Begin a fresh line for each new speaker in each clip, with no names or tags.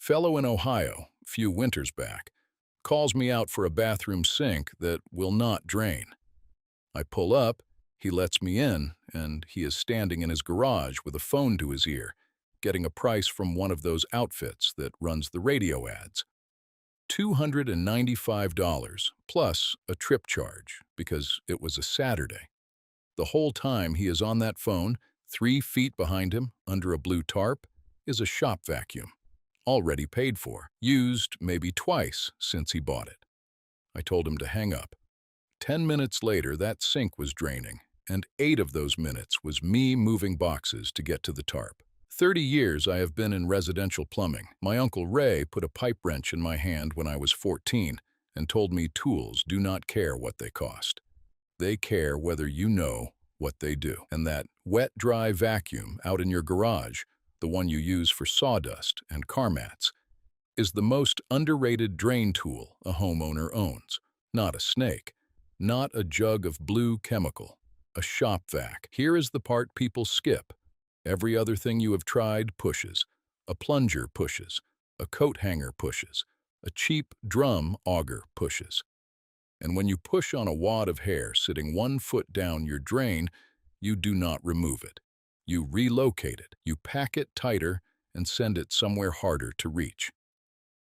Fellow in Ohio, few winters back, calls me out for a bathroom sink that will not drain. I pull up, he lets me in, and he is standing in his garage with a phone to his ear, getting a price from one of those outfits that runs the radio ads. $295 plus a trip charge because it was a Saturday. The whole time he is on that phone, 3 feet behind him, under a blue tarp, is a shop vacuum, already paid for, used maybe twice since he bought it. I told him to hang up. 10 minutes later, that sink was draining, and 8 of those minutes was me moving boxes to get to the tarp. 30 years I have been in residential plumbing. My Uncle Ray put a pipe wrench in my hand when I was 14 and told me tools do not care what they cost. They care whether you know what they do. And that wet-dry vacuum out in your garage, the one you use for sawdust and car mats, is the most underrated drain tool a homeowner owns. Not a snake, not a jug of blue chemical, a shop vac. Here is the part people skip. Every other thing you have tried pushes. A plunger pushes. A coat hanger pushes. A cheap drum auger pushes. And when you push on a wad of hair sitting 1 foot down your drain, you do not remove it. You relocate it. You pack it tighter and send it somewhere harder to reach.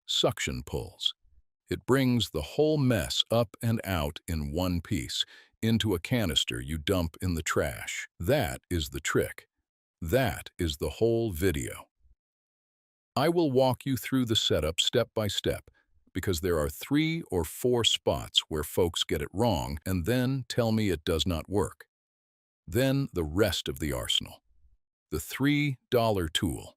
Suction pulls. It brings the whole mess up and out in one piece, into a canister you dump in the trash. That is the trick. That is the whole video. I will walk you through the setup step by step, because there are 3 or 4 spots where folks get it wrong and then tell me it does not work. Then the rest of the arsenal. The $3 tool.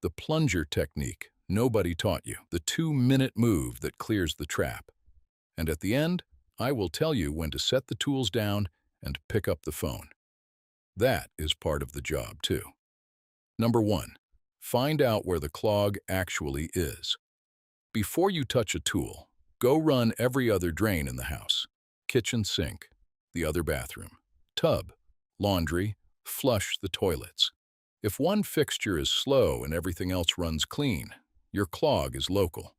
The plunger technique nobody taught you. The 2-minute move that clears the trap. And at the end, I will tell you when to set the tools down and pick up the phone. That is part of the job, too. Number 1. Find out where the clog actually is. Before you touch a tool, go run every other drain in the house. Kitchen sink, the other bathroom, tub, laundry, flush the toilets. If one fixture is slow and everything else runs clean, your clog is local.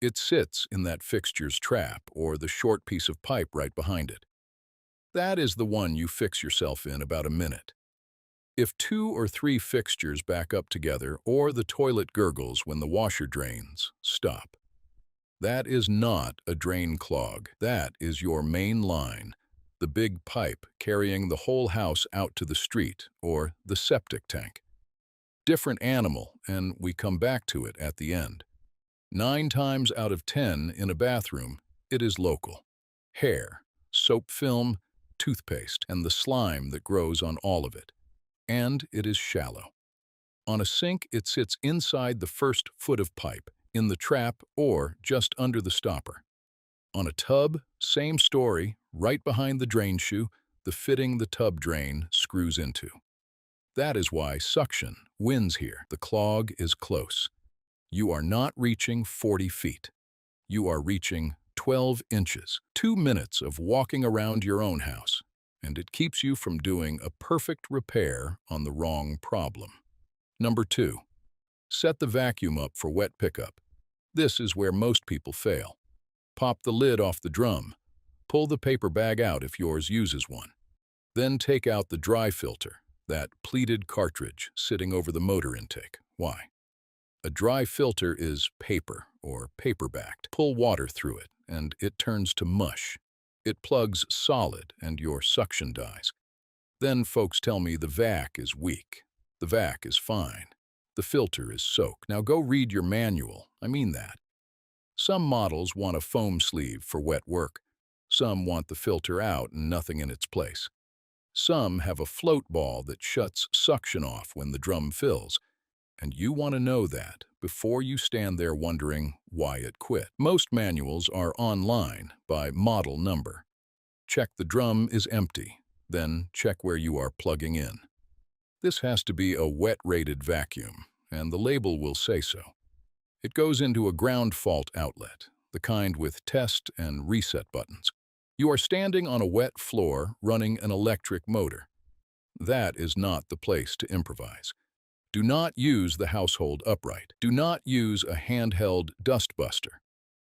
It sits in that fixture's trap or the short piece of pipe right behind it. That is the one you fix yourself in about a minute. If 2 or 3 fixtures back up together or the toilet gurgles when the washer drains, stop. That is not a drain clog. That is your main line, the big pipe carrying the whole house out to the street or the septic tank. Different animal, and we come back to it at the end. 9 times out of 10 in a bathroom, it is local. Hair, soap film, toothpaste, and the slime that grows on all of it. And it is shallow. On a sink, it sits inside the first foot of pipe, in the trap, or just under the stopper. On a tub, same story, right behind the drain shoe, the fitting the tub drain screws into. That is why suction wins here. The clog is close. You are not reaching 40 feet. You are reaching 12 inches. 2 minutes of walking around your own house, and it keeps you from doing a perfect repair on the wrong problem. Number 2. Set the vacuum up for wet pickup. This is where most people fail. Pop the lid off the drum. Pull the paper bag out if yours uses one. Then take out the dry filter, that pleated cartridge sitting over the motor intake. Why? A dry filter is paper or paper-backed. Pull water through it, and it turns to mush. It plugs solid, and your suction dies. Then folks tell me the vac is weak. The vac is fine. The filter is soaked. Now go read your manual. I mean that. Some models want a foam sleeve for wet work. Some want the filter out and nothing in its place. Some have a float ball that shuts suction off when the drum fills. And you want to know that before you stand there wondering why it quit. Most manuals are online by model number. Check the drum is empty, then check where you are plugging in. This has to be a wet-rated vacuum, and the label will say so. It goes into a ground fault outlet, the kind with test and reset buttons. You are standing on a wet floor running an electric motor. That is not the place to improvise. Do not use the household upright. Do not use a handheld dust buster.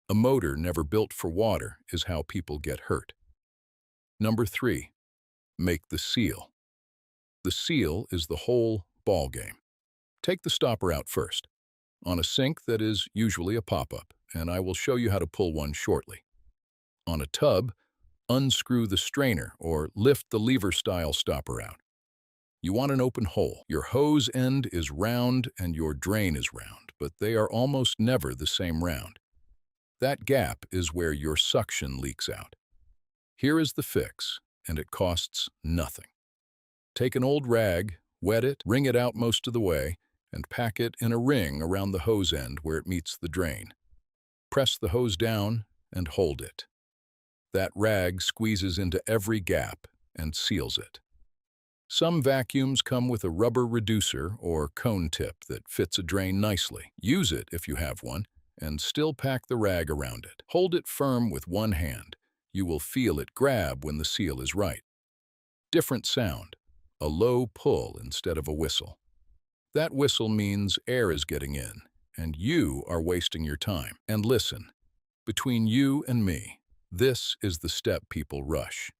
A motor never built for water is how people get hurt. Number 3, make the seal. The seal is the whole ball game. Take the stopper out first, on a sink that is usually a pop-up, and I will show you how to pull one shortly. On a tub, unscrew the strainer or lift the lever-style stopper out. You want an open hole. Your hose end is round and your drain is round, but they are almost never the same round. That gap is where your suction leaks out. Here is the fix, and it costs nothing. Take an old rag, wet it, wring it out most of the way, and pack it in a ring around the hose end where it meets the drain. Press the hose down and hold it. That rag squeezes into every gap and seals it. Some vacuums come with a rubber reducer or cone tip that fits a drain nicely. Use it if you have one, and still pack the rag around it. Hold it firm with one hand. You will feel it grab when the seal is right. Different sound, a low pull instead of a whistle. That whistle means air is getting in, and you are wasting your time. And listen, between you and me, this is the step people rush.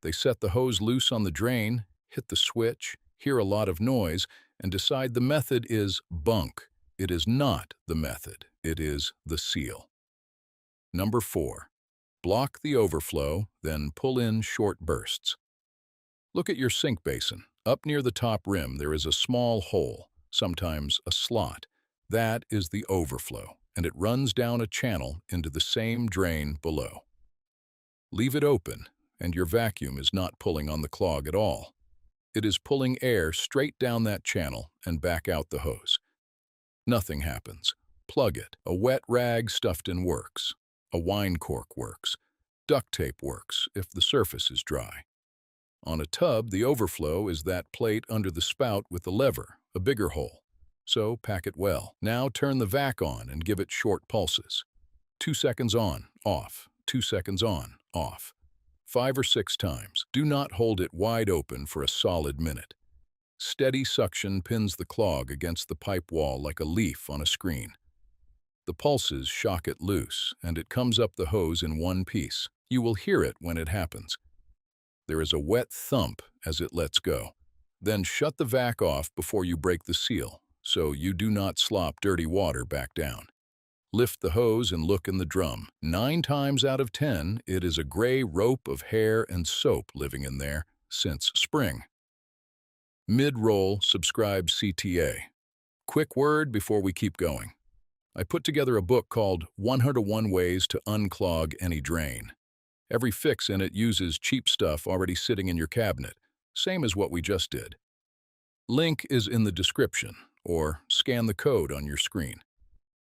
They set the hose loose on the drain, hit the switch, hear a lot of noise, and decide the method is bunk. It is not the method. It is the seal. Number 4, block the overflow, then pull in short bursts. Look at your sink basin. Up near the top rim, there is a small hole, sometimes a slot. That is the overflow, and it runs down a channel into the same drain below. Leave it open, and your vacuum is not pulling on the clog at all. It is pulling air straight down that channel and back out the hose. Nothing happens. Plug it. A wet rag stuffed in works. A wine cork works. Duct tape works if the surface is dry. On a tub, the overflow is that plate under the spout with the lever, a bigger hole. So pack it well. Now turn the vac on and give it short pulses. 2 seconds on, off. 2 seconds on, off. 5 or 6 times. Do not hold it wide open for a solid minute. Steady suction pins the clog against the pipe wall like a leaf on a screen. The pulses shock it loose, and it comes up the hose in one piece. You will hear it when it happens. There is a wet thump as it lets go. Then shut the vac off before you break the seal, so you do not slop dirty water back down. Lift the hose and look in the drum. 9 times out of 10, it is a gray rope of hair and soap living in there since spring. Mid-roll, subscribe CTA. Quick word before we keep going. I put together a book called 101 Ways to Unclog Any Drain. Every fix in it uses cheap stuff already sitting in your cabinet, same as what we just did. Link is in the description, or scan the code on your screen.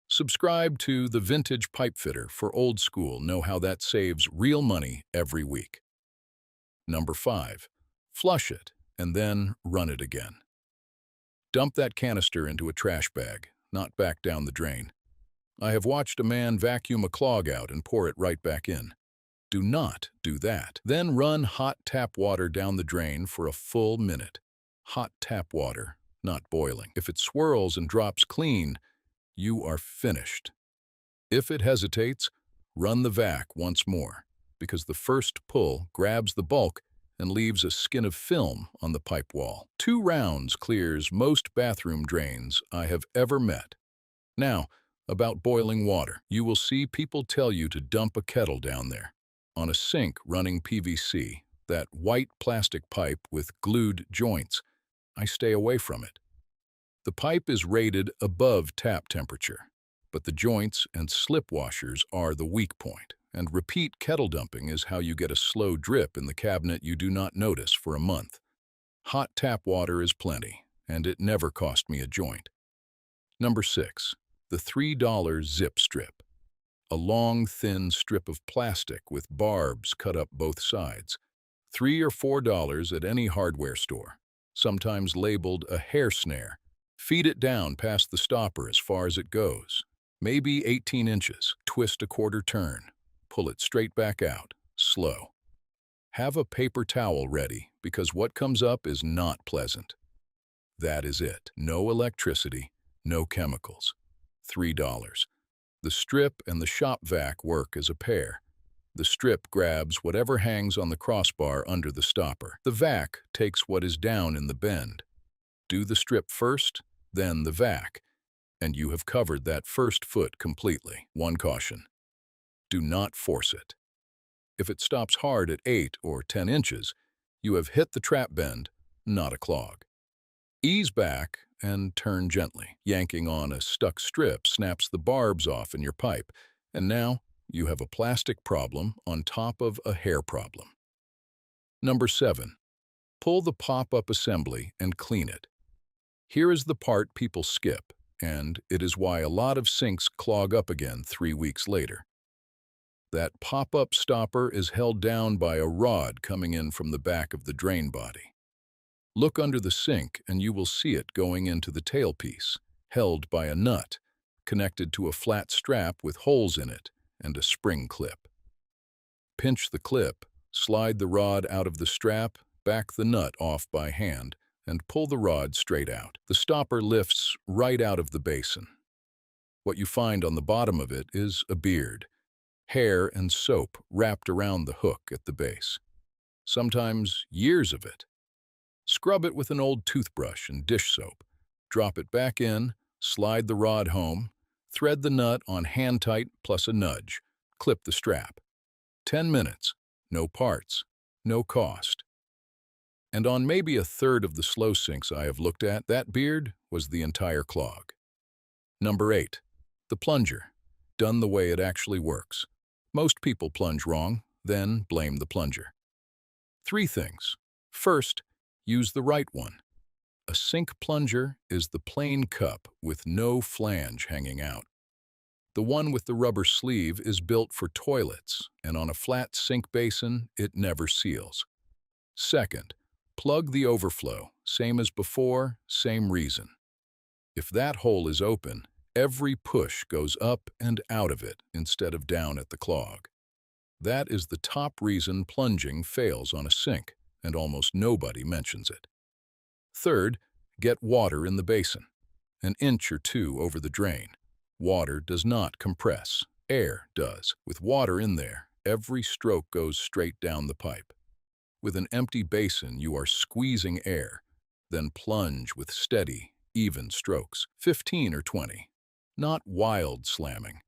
Subscribe to The Vintage Pipe Fitter for old school know-how that saves real money every week. Number 5, flush it and then run it again. Dump that canister into a trash bag, not back down the drain. I have watched a man vacuum a clog out and pour it right back in. Do not do that. Then run hot tap water down the drain for a full minute. Hot tap water, not boiling. If it swirls and drops clean, you are finished. If it hesitates, run the vac once more, because the first pull grabs the bulk and leaves a skin of film on the pipe wall. 2 rounds clears most bathroom drains I have ever met. Now, about boiling water. You will see people tell you to dump a kettle down there. On a sink running PVC, that white plastic pipe with glued joints, I stay away from it. The pipe is rated above tap temperature, but the joints and slip washers are the weak point, and repeat kettle dumping is how you get a slow drip in the cabinet you do not notice for a month. Hot tap water is plenty, and it never cost me a joint. Number 6, the $3 zip strip. A long, thin strip of plastic with barbs cut up both sides. $3 or $4 at any hardware store, sometimes labeled a hair snare. Feed it down past the stopper as far as it goes, maybe 18 inches. Twist a quarter turn. Pull it straight back out, slow. Have a paper towel ready because what comes up is not pleasant. That is it. No electricity, no chemicals. $3. The strip and the shop vac work as a pair. The strip grabs whatever hangs on the crossbar under the stopper. The vac takes what is down in the bend. Do the strip first, then the vac, and you have covered that first foot completely. One caution: do not force it. If it stops hard at 8 or 10 inches, you have hit the trap bend, not a clog. Ease back and turn gently. Yanking on a stuck strip snaps the barbs off in your pipe, and now you have a plastic problem on top of a hair problem. Number 7. Pull the pop-up assembly and clean it. Here is the part people skip, and it is why a lot of sinks clog up again 3 weeks later. That pop-up stopper is held down by a rod coming in from the back of the drain body. Look under the sink and you will see it going into the tailpiece, held by a nut, connected to a flat strap with holes in it and a spring clip. Pinch the clip, slide the rod out of the strap, back the nut off by hand, and pull the rod straight out. The stopper lifts right out of the basin. What you find on the bottom of it is a beard, hair and soap wrapped around the hook at the base. Sometimes years of it. Scrub it with an old toothbrush and dish soap. Drop it back in, slide the rod home, thread the nut on hand tight plus a nudge. Clip the strap. 10 minutes, no parts, no cost. And on maybe a third of the slow sinks I have looked at, that beard was the entire clog. Number 8. The plunger. Done the way it actually works. Most people plunge wrong, then blame the plunger. 3 things. First, use the right one. A sink plunger is the plain cup with no flange hanging out. The one with the rubber sleeve is built for toilets, and on a flat sink basin, it never seals. Second, plug the overflow, same as before, same reason. If that hole is open, every push goes up and out of it instead of down at the clog. That is the top reason plunging fails on a sink, and almost nobody mentions it. Third, get water in the basin, an inch or 2 over the drain. Water does not compress, air does. With water in there, every stroke goes straight down the pipe. With an empty basin, you are squeezing air, then plunge with steady, even strokes, 15 or 20. Not wild slamming.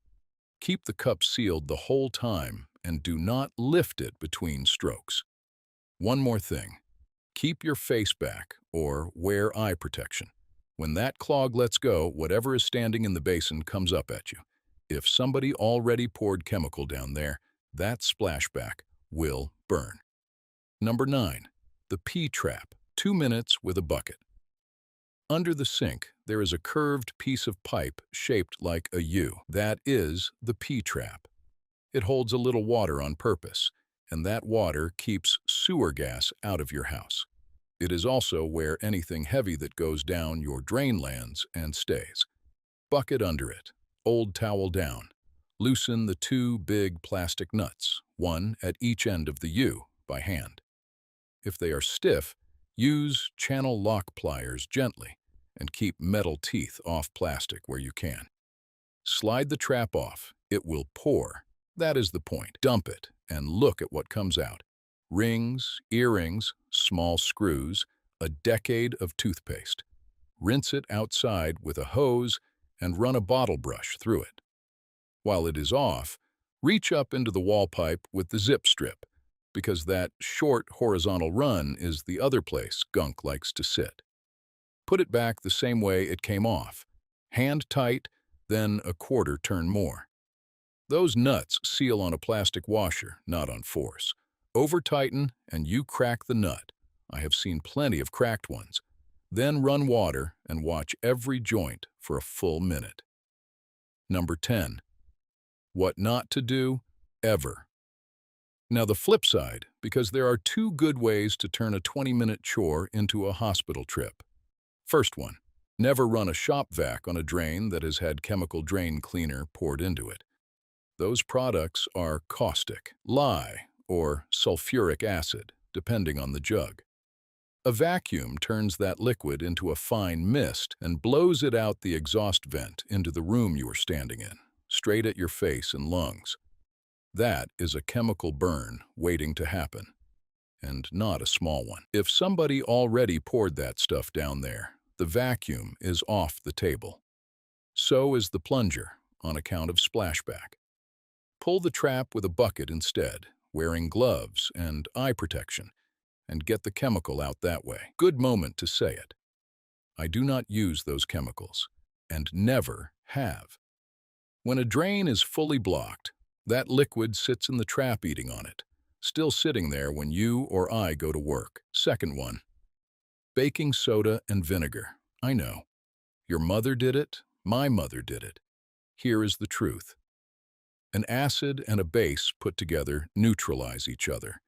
Keep the cup sealed the whole time and do not lift it between strokes. One more thing. Keep your face back or wear eye protection. When that clog lets go, whatever is standing in the basin comes up at you. If somebody already poured chemical down there, that splashback will burn. Number 9. The P-trap. 2 minutes with a bucket. Under the sink, there is a curved piece of pipe shaped like a U. That is the P-trap. It holds a little water on purpose, and that water keeps sewer gas out of your house. It is also where anything heavy that goes down your drain lands and stays. Bucket under it, old towel down. Loosen the 2 big plastic nuts, one at each end of the U, by hand. If they are stiff, use channel lock pliers gently and keep metal teeth off plastic where you can. Slide the trap off. It will pour. That is the point. Dump it and look at what comes out. Rings, earrings, small screws, a decade of toothpaste. Rinse it outside with a hose and run a bottle brush through it. While it is off, reach up into the wall pipe with the zip strip, because that short horizontal run is the other place gunk likes to sit. Put it back the same way it came off. Hand tight, then a quarter turn more. Those nuts seal on a plastic washer, not on force. Over-tighten and you crack the nut. I have seen plenty of cracked ones. Then run water and watch every joint for a full minute. Number 10. What not to do, ever. Now the flip side, because there are 2 good ways to turn a 20-minute chore into a hospital trip. First one, never run a shop vac on a drain that has had chemical drain cleaner poured into it. Those products are caustic, lye, or sulfuric acid, depending on the jug. A vacuum turns that liquid into a fine mist and blows it out the exhaust vent into the room you are standing in, straight at your face and lungs. That is a chemical burn waiting to happen, and not a small one. If somebody already poured that stuff down there, the vacuum is off the table. So is the plunger, on account of splashback. Pull the trap with a bucket instead, wearing gloves and eye protection, and get the chemical out that way. Good moment to say it. I do not use those chemicals, and never have. When a drain is fully blocked, that liquid sits in the trap eating on it, still sitting there when you or I go to work. Second one, baking soda and vinegar. I know. Your mother did it, my mother did it. Here is the truth. An acid and a base put together neutralize each other.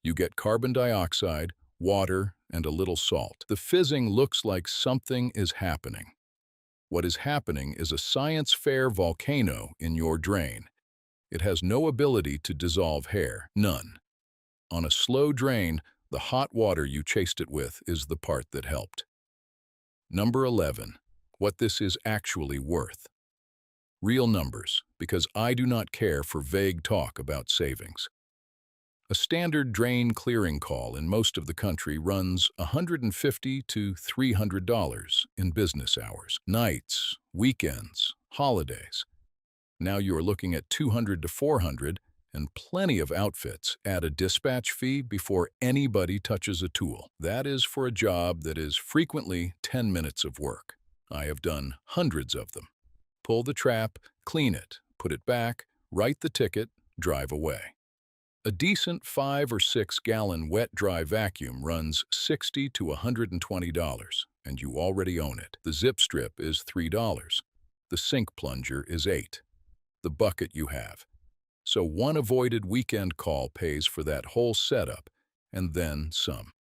You get carbon dioxide, water, and a little salt. The fizzing looks like something is happening. What is happening is a science fair volcano in your drain. It has no ability to dissolve hair, none. On a slow drain, the hot water you chased it with is the part that helped. Number 11. What this is actually worth. Real numbers, because I do not care for vague talk about savings. A standard drain clearing call in most of the country runs $150 to $300 in business hours, nights, weekends, holidays. Now you are looking at $200 to $400, and plenty of outfits add a dispatch fee before anybody touches a tool. That is for a job that is frequently 10 minutes of work. I have done hundreds of them. Pull the trap, clean it, put it back, write the ticket, drive away. A decent 5 or 6 gallon wet-dry vacuum runs $60 to $120, and you already own it. The zip strip is $3. The sink plunger is $8. The bucket you have. So one avoided weekend call pays for that whole setup, and then some.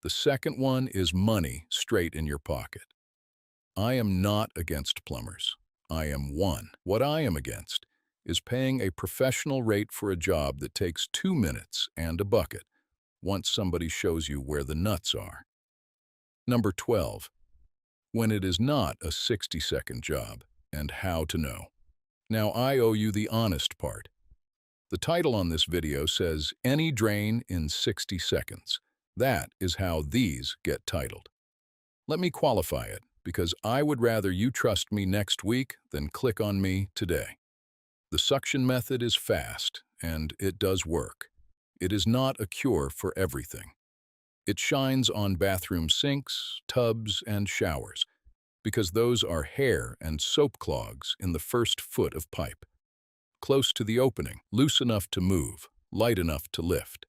The second one is money straight in your pocket. I am not against plumbers. I am one. What I am against is paying a professional rate for a job that takes 2 minutes and a bucket, once somebody shows you where the nuts are. Number 12. When it is not a 60-second job, and how to know. Now I owe you the honest part. The title on this video says, Any Drain in 60 Seconds. That is how these get titled. Let me qualify it, because I would rather you trust me next week than click on me today. The suction method is fast, and it does work. It is not a cure for everything. It shines on bathroom sinks, tubs, and showers, because those are hair and soap clogs in the first foot of pipe. Close to the opening, loose enough to move, light enough to lift.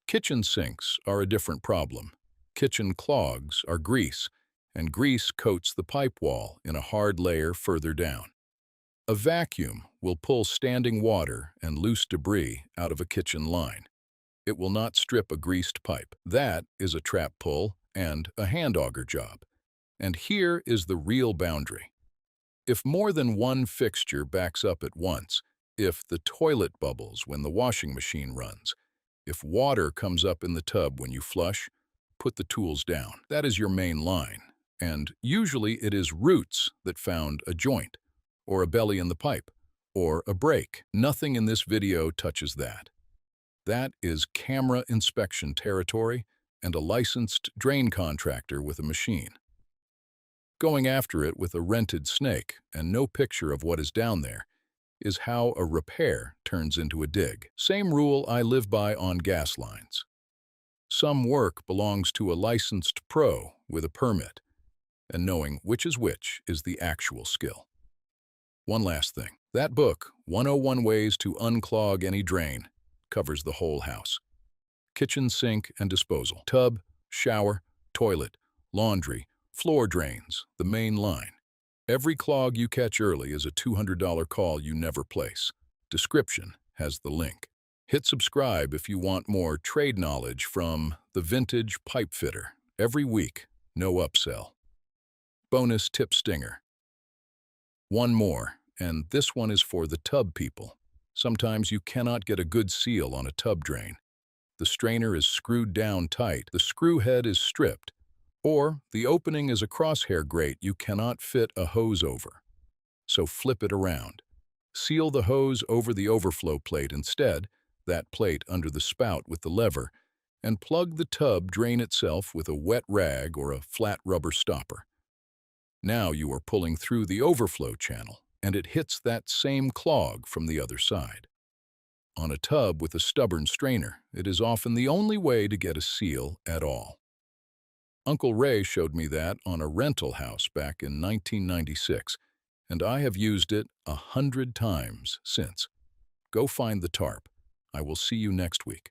Kitchen sinks are a different problem. Kitchen clogs are grease, and grease coats the pipe wall in a hard layer further down. A vacuum will pull standing water and loose debris out of a kitchen line. It will not strip a greased pipe. That is a trap pull and a hand auger job. And here is the real boundary. If more than one fixture backs up at once, if the toilet bubbles when the washing machine runs, if water comes up in the tub when you flush, put the tools down. That is your main line, and usually it is roots that found a joint, or a belly in the pipe, or a break. Nothing in this video touches that. That is camera inspection territory and a licensed drain contractor with a machine. Going after it with a rented snake and no picture of what is down there is how a repair turns into a dig. Same rule I live by on gas lines. Some work belongs to a licensed pro with a permit, and knowing which is the actual skill. One last thing. That book, 101 Ways to Unclog Any Drain, covers the whole house. Kitchen sink and disposal, tub, shower, toilet, laundry, floor drains, the main line. Every clog you catch early is a $200 call you never place. Description has the link. Hit subscribe if you want more trade knowledge from the vintage pipe fitter. Every week, no upsell. Bonus tip stinger. One more, and this one is for the tub people. Sometimes you cannot get a good seal on a tub drain. the strainer is screwed down tight, the screw head is stripped, or the opening is a crosshair grate you cannot fit a hose over. So flip it around. Seal the hose over the overflow plate instead, that plate under the spout with the lever, and plug the tub drain itself with a wet rag or a flat rubber stopper. Now you are pulling through the overflow channel, and it hits that same clog from the other side. On a tub with a stubborn strainer, it is often the only way to get a seal at all. Uncle Ray showed me that on a rental house back in 1996, and I have used it 100 times since. Go find the tarp. I will see you next week.